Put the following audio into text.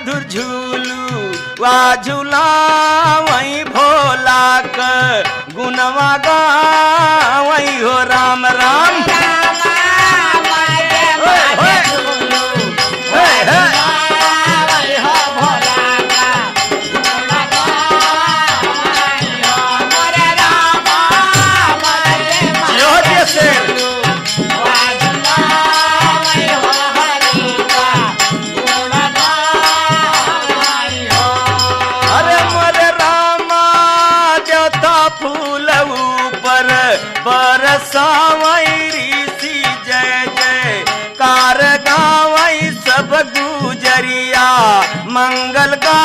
मधुर झूलू वा झूला वही भोला क गुनवा गा वही हो राम राम बरसावई सी जय जय कार गावई सब गुजरिया मंगल गा